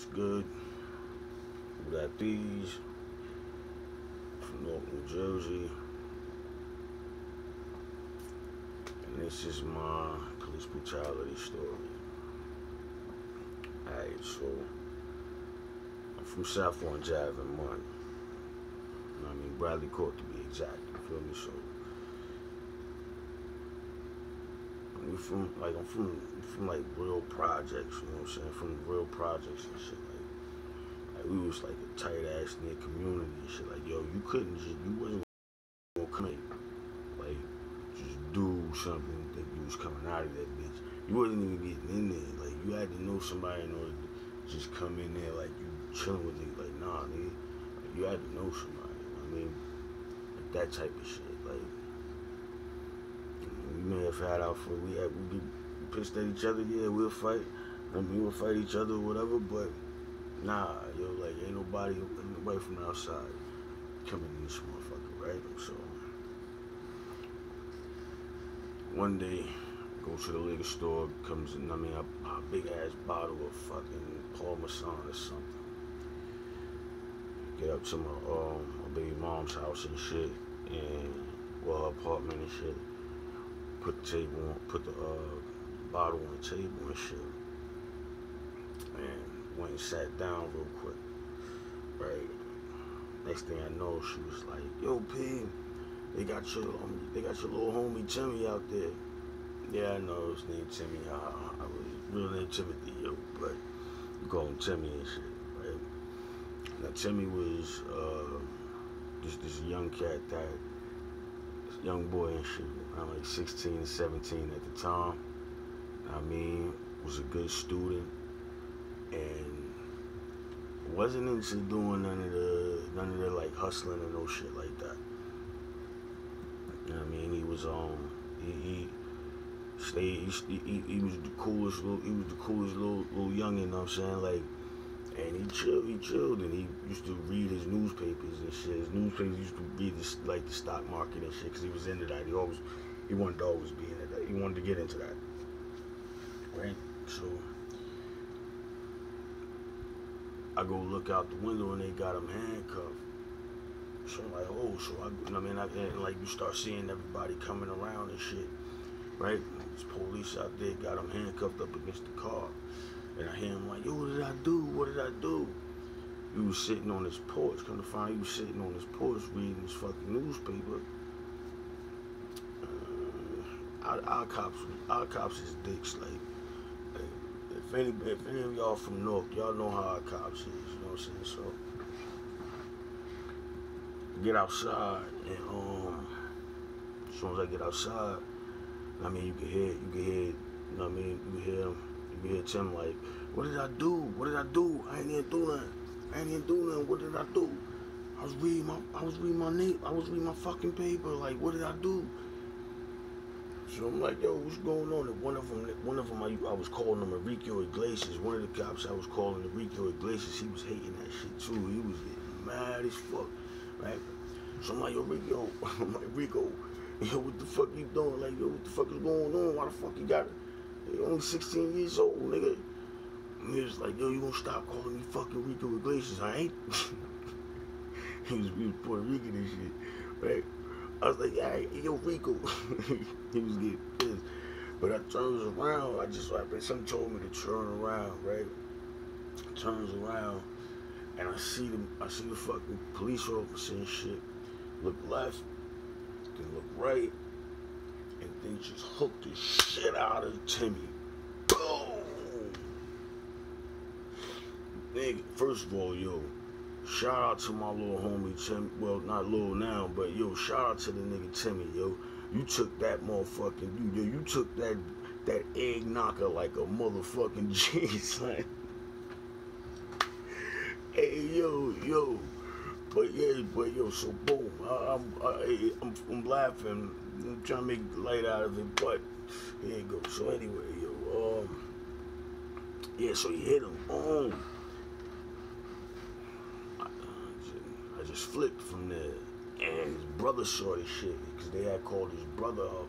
What's good? WhoDat PeeZ from North New Jersey. And this is my police brutality story. Alright, so I'm from South Orange Ave in Mont. I mean, Bradley Court to be exact, you feel me? So I'm from like real projects, you know what I'm saying? From real projects and shit. Like we was like a tight ass knit community and shit. Like, yo, you wasn't gonna come in, like, just do something that you was coming out of that bitch. You wasn't even getting in there. Like, you had to know somebody in order to just come in there like you chilling with niggas. Like, nah, nigga. Like, you had to know somebody. You know what I mean? Like that type of shit. Like, we may have had our fun. We get pissed at each other. Yeah, we'll fight. I mean, we'll fight each other or whatever. But nah, yo, like ain't nobody from the outside coming in this motherfucker, right? So one day, go to the liquor store. Comes in, I mean, a big ass bottle of fucking Parmesan or something. Get up to my baby mom's house and shit, and her apartment and shit. Put the bottle on the table and shit, and went and sat down real quick. Right. Next thing I know, she was like, "Yo, P, they got your little homie Timmy out there." Yeah, I know his name Timmy. His real name Timothy, yo, but you call him Timmy and shit, right? Now Timmy was this young cat young boy and shit, around like 16, 17 at the time. I mean, was a good student and wasn't into doing none of the like hustling or no shit like that. You know what I mean? He was he was the coolest little youngin', you know what I'm saying? Like, and he chilled, and he used to read his newspapers and shit. His newspapers used to read like the stock market and shit, because he was into that. He wanted to always be into that. He wanted to get into that, right? So I go look out the window and they got him handcuffed. So I'm like, oh, so and like you start seeing everybody coming around and shit, right? There's police out there, got him handcuffed up against the car. And I hear him like, yo, what did I do? What did I do? He was sitting on his porch. Come to find, he was sitting on his porch reading his fucking newspaper. Our cops is dicks. Like if any of y'all from North, y'all know how our cops is. You know what I'm saying? So get outside, and as soon as I get outside, I mean, you can hear, you know what I mean? You can hear him. You hear Tim like, what did I do? What did I do? I ain't even do nothing. What did I do? I was reading my fucking paper. Like, what did I do? So I'm like, yo, what's going on? And one of them, I was calling him Enrique Iglesias. One of the cops I was calling Enrique Iglesias, he was hating that shit too. He was getting mad as fuck, right? So I'm like, yo, Rico, yo, what the fuck you doing? Like, yo, what the fuck is going on? Why the fuck you got it? You're only 16 years old, nigga. And he was like, yo, you gonna stop calling me fucking Rico Iglesias? I ain't. he was Puerto Rican and shit, right? I was like, yeah, yo, Rico. He was getting pissed. But I turns around, something told me to turn around, right? Turns around, and I see the fucking police officer and shit. Look left, then look right, and then just hooked the shit out of Timmy. Boom! Nigga, first of all, yo, shout out to my little homie Timmy. Well, not little now, but yo, shout out to the nigga Timmy, yo. You took that motherfucking, you took that egg knocker like a motherfucking G, son. Hey, yo. But yo, so boom, I'm laughing, I'm trying to make light out of it, but here you go. So anyway, yo, yeah, so he hit him, boom. I just flipped from there, and his brother saw this shit, because they had called his brother up,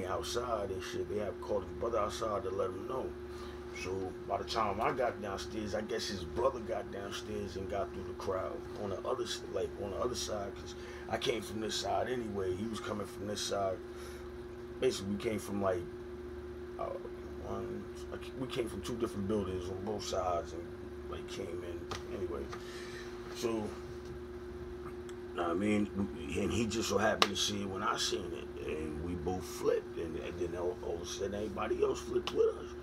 outside and shit. They had called his brother outside to let him know. So by the time I got downstairs, I guess his brother got downstairs and got through the crowd on the other side, because I came from this side anyway. He was coming from this side. Basically, we came from like we came from 2 different buildings on both sides, and like came in anyway. So, I mean, and he just so happened to see it when I seen it, and we both flipped, and then all of a sudden everybody else flipped with us,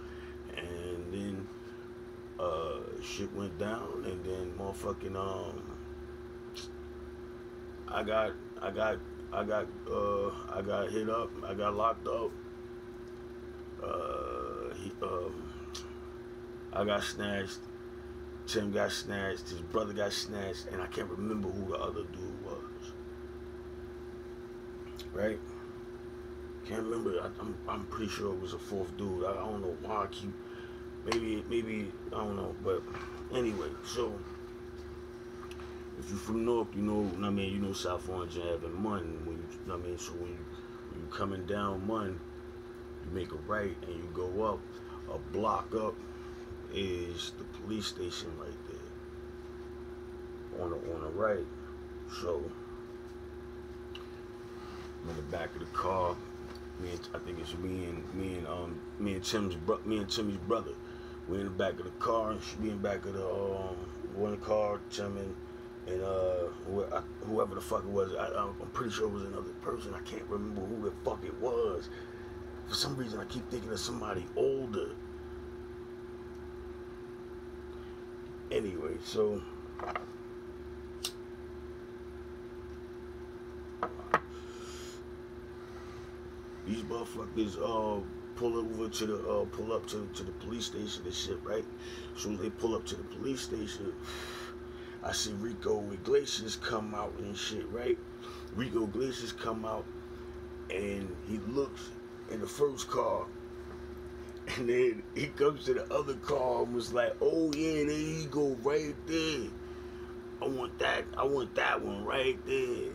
and then shit went down, and then motherfucking I got hit up, I got locked up. I got snatched. Tim got snatched. His brother got snatched, and I can't remember who the other dude was. Right? Can't remember. I'm pretty sure it was a 4th dude. I don't know why I keep. Maybe I don't know. But anyway, so if you're from North, you know. I mean, you know South Orange Ave and Munn. I mean, so when you coming down Munn, you make a right and you go up. A block up is the police station right there. On the right. So I'm in the back of the car. I think it's me and Timmy's brother. We're in the back of the car, and she be in the back of the one car. Tim and whoever the fuck it was. I'm pretty sure it was another person. I can't remember who the fuck it was. For some reason, I keep thinking of somebody older. Anyway, so these motherfuckers pull up to the police station and shit, right? So they pull up to the police station. I see Rico Iglesias come out and shit, right? Rico Iglesias come out, and he looks in the first car, and then he comes to the other car and was like, "Oh yeah, there you go, right there. I want that one right there."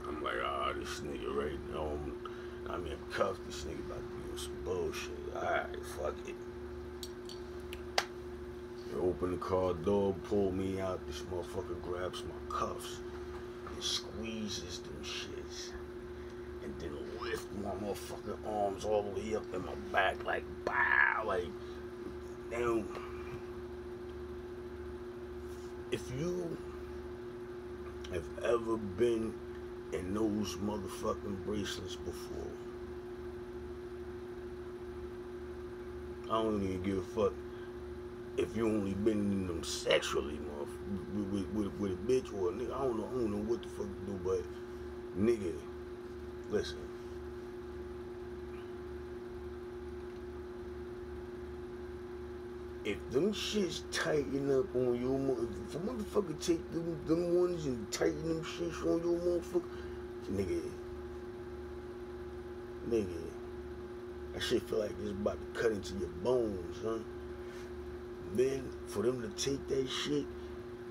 I'm like, "Ah, this nigga right now, I'm cuffed. This nigga about to do some bullshit. Alright, fuck it." They open the car door, pull me out. This motherfucker grabs my cuffs and squeezes them shits, and then lift my motherfucking arms all the way up in my back, like, bow, like, now, if you have ever been in those motherfucking bracelets before, I don't even give a fuck if you only been in them sexually, with a bitch or a nigga. I don't know what the fuck to do, but nigga, listen. If them shits tighten up on your if a motherfucker take them ones and tighten them shits on your motherfucker, nigga, that shit feel like it's about to cut into your bones, huh? Then for them to take that shit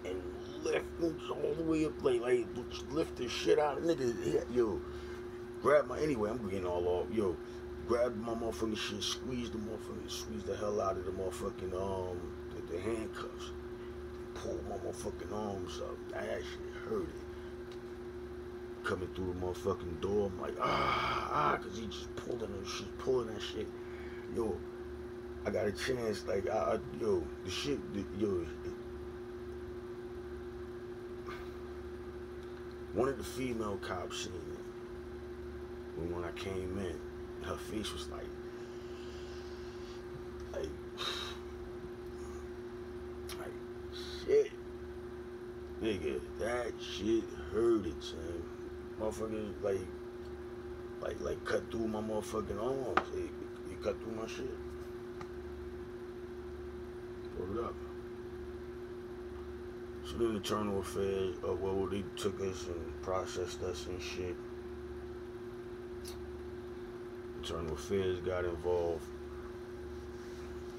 and lift them all the way up, like lift the shit out of nigga, yo, grab my, anyway, I'm getting all off, yo, grab my motherfucking shit, squeeze the hell out of the motherfucking, the handcuffs, pull my motherfucking arms up, that shit hurt it. Coming through the motherfucking door, I'm like, cause he just pulling that shit, yo, I got a chance, like, one of the female cops seen it when I came in, and her face was like, shit, nigga, that shit hurt it, son. Motherfuckers, like cut through my motherfucking arms, he cut through my shit. Hold it up. So then internal affairs, they took us and processed us and shit. Internal affairs got involved,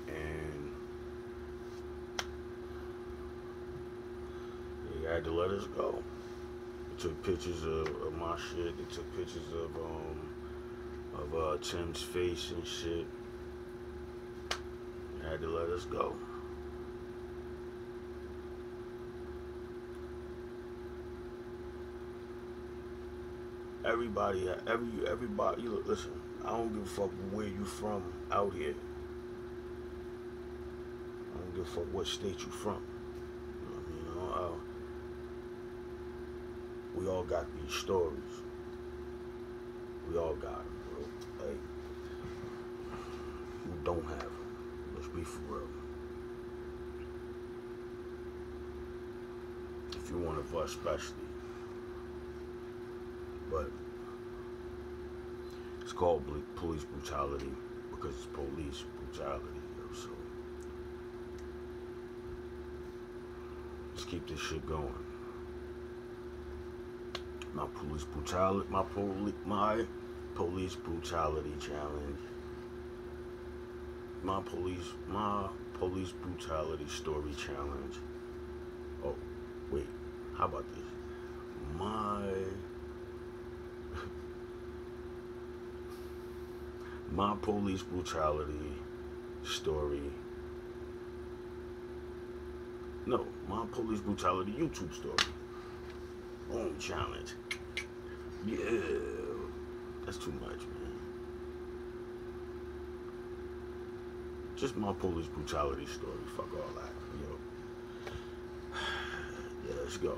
and they had to let us go. They took pictures of my shit. They took pictures of Tim's face and shit. had to let us go. Everybody, listen, I don't give a fuck where you from out here. I don't give a fuck what state you from. You know what I mean? We all got these stories. We all got them, bro. Like, who don't have them? Let's be for real. If you're one of us, especially. But it's called police brutality because it's police brutality. So let's keep this shit going. My police brutality challenge. My police brutality story challenge. Oh, wait. How about this? My police brutality story. No, my police brutality YouTube story. Boom, challenge. Yeah, that's too much, man. Just my police brutality story. Fuck all that, yo. Yeah, let's go.